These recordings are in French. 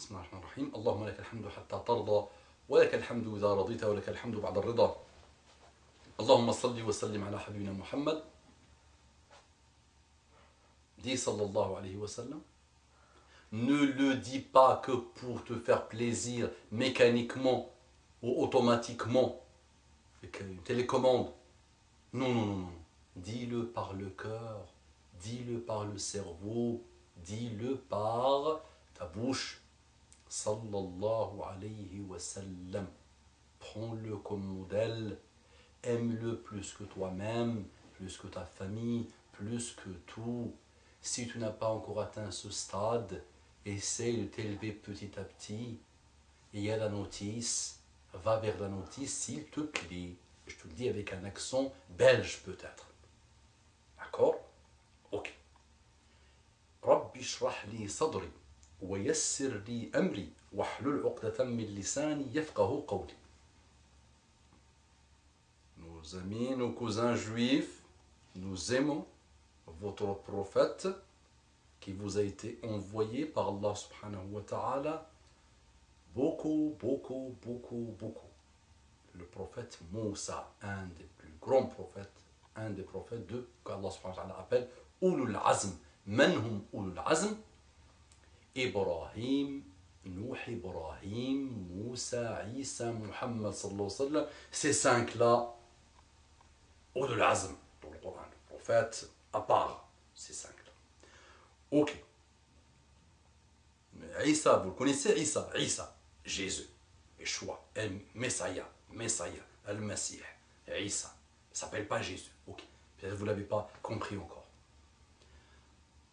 بسم الله الرحمن الرحيم. اللهم لك الحمد حتى ترضى ولك الحمد إذا رضيت ولك الحمد بعد الرضا. اللهم صل وسلم على حبيبنا محمد. Dis sallallahu alayhi wa sallam. Ne le dis pas que pour te faire plaisir mécaniquement ou automatiquement avec une télécommande. Non, non, non, non. Dis-le par le cœur, dis-le par le cerveau, dis-le par ta bouche. Sallallahu alayhi wa sallam. Prends-le comme modèle, aime-le plus que toi-même, plus que ta famille, plus que tout. Si tu n'as pas encore atteint ce stade, essaye de t'élever petit à petit. Il y a la notice, va vers la notice s'il te plaît. Je te le dis avec un accent belge peut-être. D'accord? Ok. Rabbi shrah li sadri wa yassir li amri wa hlul uqdatan min lisani yafqahu qawli. Nos amis, nos cousins juifs, nous aimons votre prophète qui vous a été envoyé par Allah subhanahu wa ta'ala beaucoup. Le prophète Moussa, un des plus grands prophètes, un des prophètes qu'Allah subhanahu wa ta'ala appelle Ulul Azm. Manhum Ulul Azm? Ibrahim, Nuh Ibrahim, Moussa, Isa, Muhammad sallallahu alayhi wa sallam. Ces cinq-là, Ulul Azm dans le Coran, le prophète à part ces cinq-là. Ok. Isa, vous le connaissez, Isa, Jésus, Yeshua, Messiah, Al-Masih, Isa. Il ne s'appelle pas Jésus. Ok. Peut-être que vous ne l'avez pas compris encore.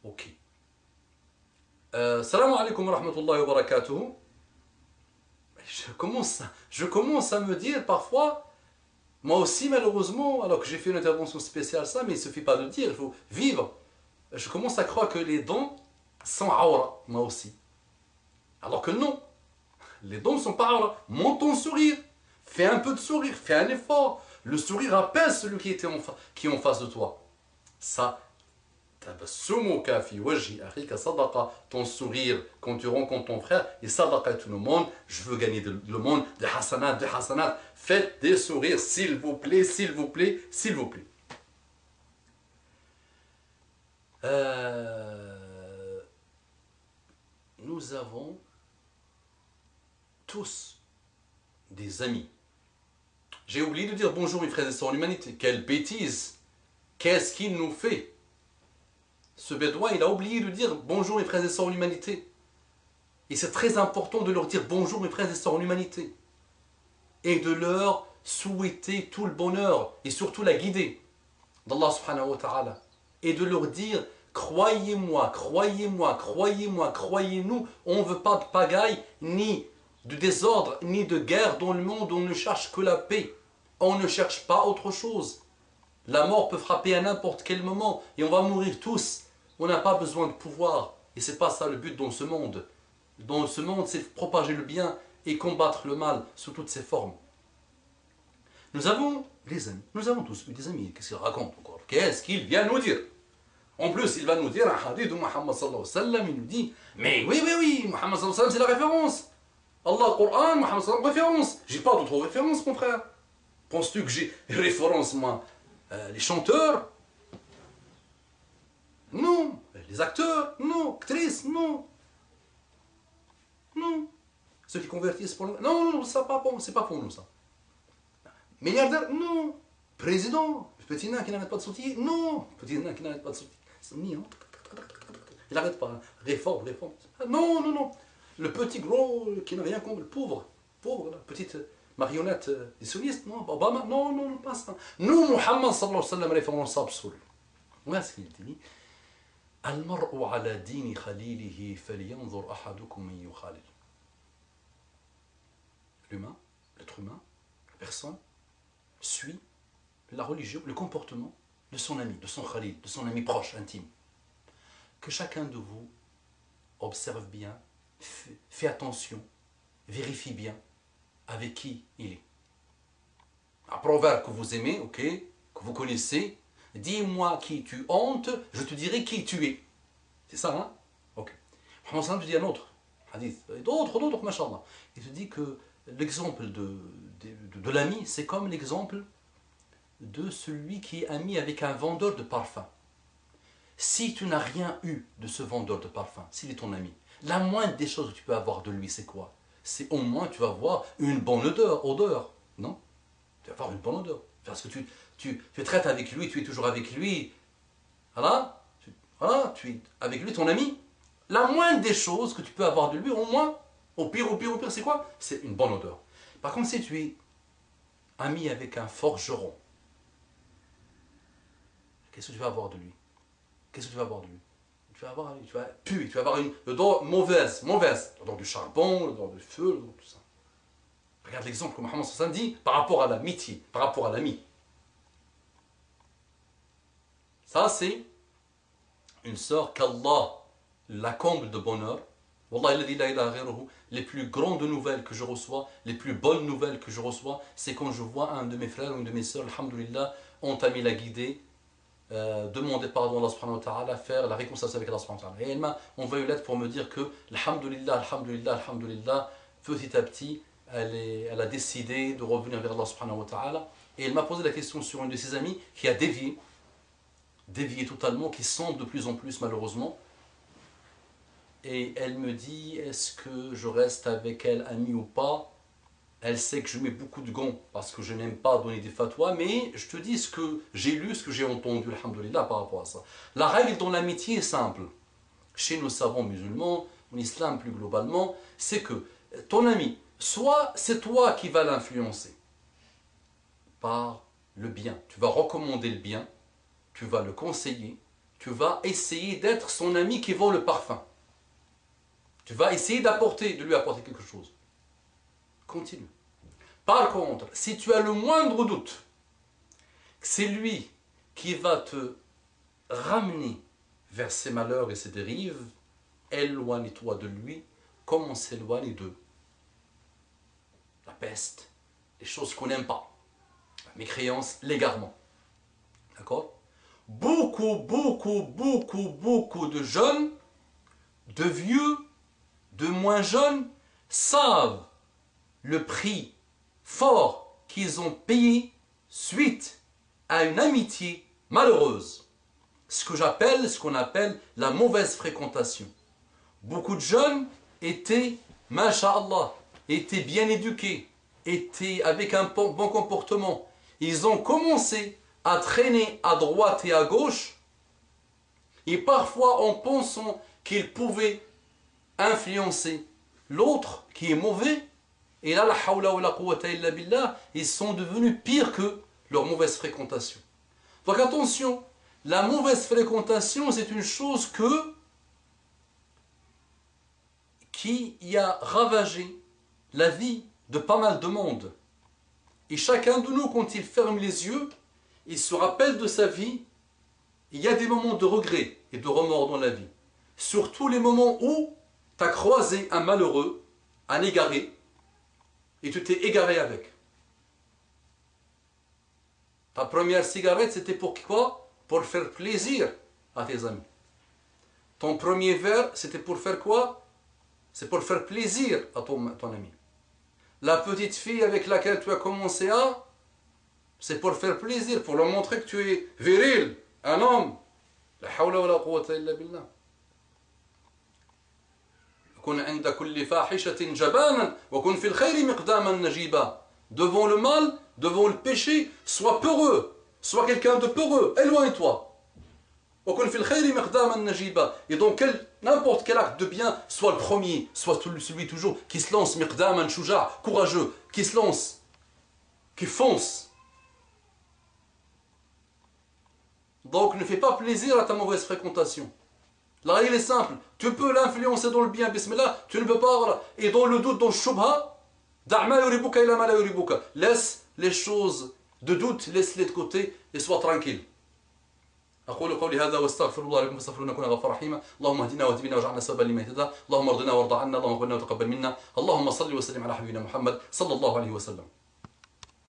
Ok. Salam alaikum wa rahmatullahi wa barakatuh. Je commence à me dire parfois, moi aussi malheureusement, alors que j'ai fait une intervention spéciale ça, mais il ne suffit pas de dire, il faut vivre. Je commence à croire que les dons sont aura, moi aussi. Alors que non, les dons ne sont pas aura. Monte ton sourire, fais un peu de sourire, fais un effort. Le sourire apaise celui qui est en face de toi. Ça, ton sourire quand tu rencontres ton frère, et sadaqa tout le monde, je veux gagner le monde, des hasanat. Faites des sourires, s'il vous plaît. Nous avons tous des amis. J'ai oublié de dire bonjour mes frères et sœurs en humanité. Quelle bêtise! Qu'est-ce qu'il nous fait? Ce bédouin, il a oublié de dire bonjour mes frères et sœurs en humanité. Et c'est très important de leur dire bonjour mes frères et sœurs en humanité. Et de leur souhaiter tout le bonheur et surtout la guider d'Allah subhanahu wa ta'ala. Et de leur dire croyez-moi, croyez-nous, on ne veut pas de pagaille, ni de désordre, ni de guerre dans le monde, on ne cherche que la paix. On ne cherche pas autre chose. La mort peut frapper à n'importe quel moment et on va mourir tous. On n'a pas besoin de pouvoir. Et ce n'est pas ça le but dans ce monde. Dans ce monde, c'est propager le bien et combattre le mal sous toutes ses formes. Nous avons les amis. Nous avons tous eu des amis. Qu'est-ce qu'il raconte encore? Qu'est-ce qu'il vient nous dire? En plus, il va nous dire un hadith de Muhammad sallallahu alayhi wa sallam. Il nous dit, mais oui, Muhammad sallallahu alayhi wa sallam, c'est la référence. Allah, Coran, Muhammad sallallahu alayhi wa sallam, référence. J'ai pas d'autre référence, mon frère. Penses-tu que j'ai référence, moi? Les chanteurs? Non. Les acteurs? Non. Actrices? Non. Ceux qui convertissent pour le... Non, ça pas bon, c'est pas pour nous ça. Milliardaire? Non. Président? Le petit nain qui n'arrête pas de sautiller? Non. Le petit nain qui n'arrête pas de sautiller. C'est ni, hein. Il n'arrête pas. Réforme. Non. Le petit gros qui n'a rien contre le pauvre, la petite marionnette des sionistes, non. Obama? Non, pas ça. Nous, Muhammad sallallahu alayhi wa sallam, référence absolue. Voilà ce qu'il dit. Al-mar'u ala dini khalilihi falyanzur ahadukum man yukhalil. L'humain, l'être humain, la personne, suit la religion, le comportement de son ami, de son khalil, de son ami proche, intime. Que chacun de vous observe bien, fait attention, vérifie bien avec qui il est. Un proverbe que vous aimez, ok, que vous connaissez, dis-moi qui tu hontes, je te dirai qui tu es. C'est ça, hein? Ok. Muhammad sallam dit un autre hadith, et d'autres, machallah. Il te dit que l'exemple de l'ami, c'est comme l'exemple de celui qui est ami avec un vendeur de parfum. Si tu n'as rien eu de ce vendeur de parfum, s'il est ton ami, la moindre des choses que tu peux avoir de lui, c'est quoi? C'est au moins tu vas avoir une bonne odeur, non? Tu vas avoir une bonne odeur. Parce que tu traites avec lui, tu es toujours avec lui. Voilà, tu es avec lui, ton ami. La moindre des choses que tu peux avoir de lui, au moins, au pire, c'est quoi? C'est une bonne odeur. Par contre, si tu es ami avec un forgeron, qu'est-ce que tu vas avoir de lui? Qu'est-ce que tu vas avoir de lui? Tu vas avoir une odeur mauvaise, l'odeur du charbon, l'odeur du feu, l'odeur tout ça. Regarde l'exemple que Mohammed sallallahu alayhi wa sallam dit par rapport à l'amitié, par rapport à l'ami. Ça, c'est une sœur qu'Allah la comble de bonheur. Wallahi, les plus grandes nouvelles que je reçois, les plus bonnes nouvelles que je reçois, c'est quand je vois un de mes frères ou une de mes sœurs, alhamdoulilah, entamer la guidée, demander pardon à Allah subhanahu wa ta'ala, faire la réconciliation avec Allah subhanahu wa ta'ala. Et elle m'a envoyé une lettre pour me dire que, alhamdoulilah, petit à petit, elle a décidé de revenir vers Allah subhanahu wa ta'ala. Et elle m'a posé la question sur une de ses amies qui a dévié totalement, qui sombre de plus en plus malheureusement. Et elle me dit, est-ce que je reste avec elle amie ou pas? Elle sait que je mets beaucoup de gants parce que je n'aime pas donner des fatwas, mais je te dis ce que j'ai lu, ce que j'ai entendu, alhamdoulilah, par rapport à ça. La règle dans l'amitié est simple. Chez nos savants musulmans, en islam plus globalement, c'est que ton ami, soit c'est toi qui vas l'influencer par le bien. Tu vas recommander le bien, tu vas le conseiller, tu vas essayer d'être son ami qui vend le parfum. Tu vas essayer de lui apporter quelque chose. Continue. Par contre, si tu as le moindre doute que c'est lui qui va te ramener vers ses malheurs et ses dérives, éloigne-toi de lui comme on s'éloigne de la peste, les choses qu'on n'aime pas, la mécréance, l'égarement. D'accord? Beaucoup de jeunes, de vieux, de moins jeunes, savent le prix fort qu'ils ont payé suite à une amitié malheureuse. Ce qu'on appelle la mauvaise fréquentation. Beaucoup de jeunes étaient, masha'Allah, étaient bien éduqués, étaient avec un bon comportement. Ils ont commencé à traîner à droite et à gauche, et parfois en pensant qu'ils pouvaient influencer l'autre qui est mauvais, et là, la hawla wa la quwwata illa billah, ils sont devenus pires que leur mauvaise fréquentation. Donc attention, la mauvaise fréquentation, c'est une chose qui a ravagé la vie de pas mal de monde. Et chacun de nous, quand il ferme les yeux, il se rappelle de sa vie, il y a des moments de regret et de remords dans la vie. Surtout les moments où tu as croisé un malheureux, un égaré, et tu t'es égaré avec. Ta première cigarette, c'était pour quoi? Pour faire plaisir à tes amis. Ton premier verre, c'était pour faire quoi? C'est pour faire plaisir à ton ami. La petite fille avec laquelle tu as commencé à, c'est pour faire plaisir, pour leur montrer que tu es viril, un homme. La hawla wa la quwwata illa billah. Devant le mal, devant le péché, sois peureux, sois quelqu'un de peureux, éloigne-toi. Et donc n'importe quel acte de bien, soit le premier, soit celui toujours qui se lance, courageux, qui se lance, qui fonce. Donc ne fais pas plaisir à ta mauvaise fréquentation. La règle est simple, tu peux l'influencer dans le bien, bismillah, tu ne peux pas, voilà. Et dans le doute, dans le shubha, laisse les choses de doute, laisse-les de côté et sois tranquille. أقول قولي هذا واستغفر الله لكم فاستغفروه إنه كان غفورا رحيما اللهم اهدنا واهد بنا واجعلنا سببا لمن اهتدى اللهم ارضنا وارض عنا اللهم اغفرنا وتقبل منا اللهم صل وسلم على حبيبنا محمد صلى الله عليه وسلم